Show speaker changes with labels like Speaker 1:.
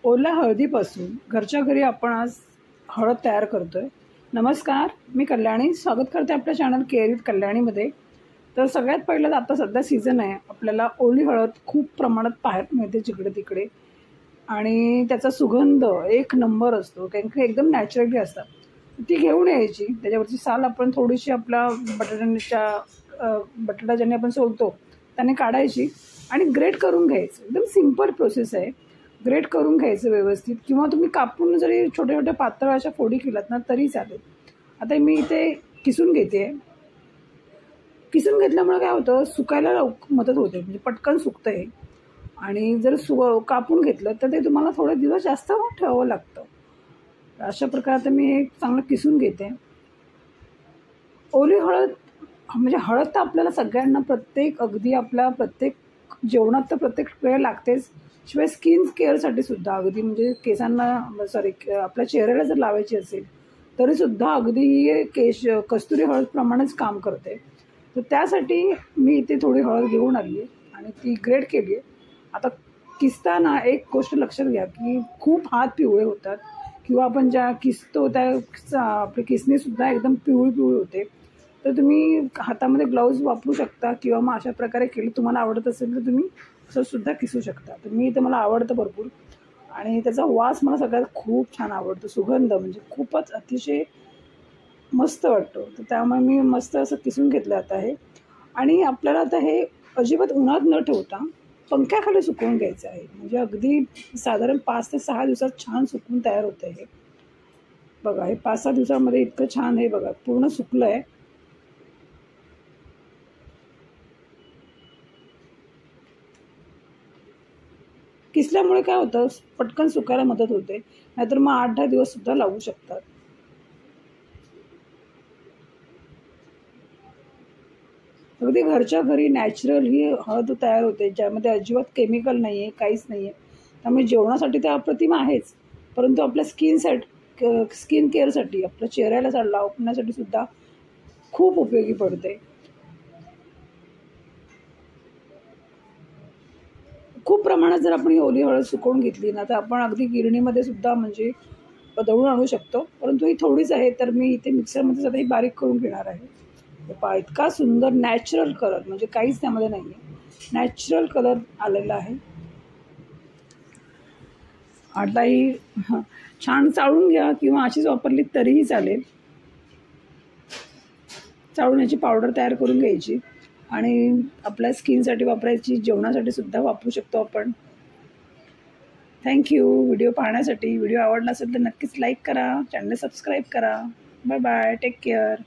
Speaker 1: ओल्या हळदीपासून घरच्या घरी आपण आज हळद तयार करतोय। नमस्कार, मी कल्याणी स्वागत करते आपल्या चॅनल केअर विथ कल्याणीमध्ये। तर सगळ्यात पहिलं आता सध्या सीझन आहे, आपल्याला ओली हळद खूप प्रमाणात पाहायला मिळते जिकडे तिकडे आणि त्याचा सुगंध एक नंबर असतो, कारण की एकदम नॅचरली असतात। ती घेऊन यायची, त्याच्यावरची साल आपण थोडीशी आपल्या बटाटा ज्याने आपण सोलतो त्याने काढायची आणि ग्रेट करून घ्यायचं। एकदम सिंपल प्रोसेस आहे, ग्रेट करून घ्यायचं व्यवस्थित, किंवा तुम्ही कापून जरी छोट्या छोट्या पातळ अशा फोडी केलात ना तरी चालेल। आता मी इथे किसून घेते। किसून घेतल्यामुळे काय होतं, सुकायला मदत होते, म्हणजे पटकन सुकतं हे। आणि जर कापून घेतलं तर ते तुम्हाला थोडे दिवस जास्त ठेवावं लागतं। अशा प्रकारे आता मी हे चांगलं किसून घेते। ओली हळद म्हणजे हळद तर आपल्याला सगळ्यांना अगदी आपल्या प्रत्येक जेवणात तर प्रत्येक वेळ लागतेच, शिवाय स्किन केअरसाठी सुद्धा अगदी, म्हणजे केसांना आपल्या चेहऱ्याला जर लावायची असेल तरीसुद्धा अगदी ही कस्तुरी हळदप्रमाणेच काम करते। तर त्यासाठी मी इथे थोडी हळद घेऊन आली आहे आणि ती ग्रेट केली आहे। आता किसताना एक गोष्ट लक्षात घ्या की खूप हात पिवळे होतात, किंवा आपण ज्या किसतो त्या आपली किसणीसुद्धा एकदम पिवळी होते। तर तुम्ही हातामध्ये ग्लाउज वापरू शकता, किंवा मग अशा प्रकारे केलं तुम्हाला आवडत असेल तर तुम्ही असं सुद्धा किसू शकता। तर मी इथं मला आवडतं भरपूर, आणि त्याचा वास मला सगळ्यात खूप छान आवडतो, सुगंध म्हणजे खूपच अतिशय मस्त वाटतो। तर त्यामुळे मी मस्त असं किसून घेतलं आता हे। आणि आपल्याला आता हे अजिबात उन्हात न ठेवता पंख्याखाली सुकवून घ्यायचं आहे, म्हणजे अगदी साधारण 5 ते 6 दिवसात छान सुकून तयार होतं हे। बघा, हे 5-6 दिवसामध्ये इतकं छान हे बघा पूर्ण सुकलं आहे। किसल्यामुळे काय होतं, पटकन सुकायला मदत होते, नाहीतर मग 8-10 दिवस सुद्धा लागू शकतात। अगदी घरच्या घरी नॅचरल ही हळद तयार होते, ज्यामध्ये अजिबात केमिकल नाही आहे, काहीच नाही आहे। त्यामुळे जेवणासाठी ते अप्रतिम आहेच, परंतु आपल्या स्किन केअरसाठी, आपल्या चेहऱ्याला लावण्यासाठी सुद्धा खूप उपयोगी पडते। खूप प्रमाणात जर आपण ही ओली हळद सुकवून घेतली ना तर आपण अगदी गिरणीमध्ये सुद्धा म्हणजे दळून आणू शकतो, परंतु ही थोडीच आहे तर मी इथे मिक्सरमध्ये सुद्धा ही बारीक करून घेणार आहे। पहा, इतका सुंदर नॅचरल कलर, म्हणजे काहीच त्यामध्ये नाही आहे, नॅचरल कलर आलेला आहे। आता ही छान चाळून घ्या, किंवा अशीच वापरली तरीही चालेल। चाळून याची पावडर तयार करून घ्यायची आणि आपल्या स्किनसाठी वापरायची, जेवणासाठी सुद्धा वापरू शकतो आपण। थँक्यू व्हिडिओ पाहण्यासाठी। व्हिडिओ आवडला असेल तर नक्कीच लाईक करा, चॅनल सबस्क्राईब करा। Bye bye, take care.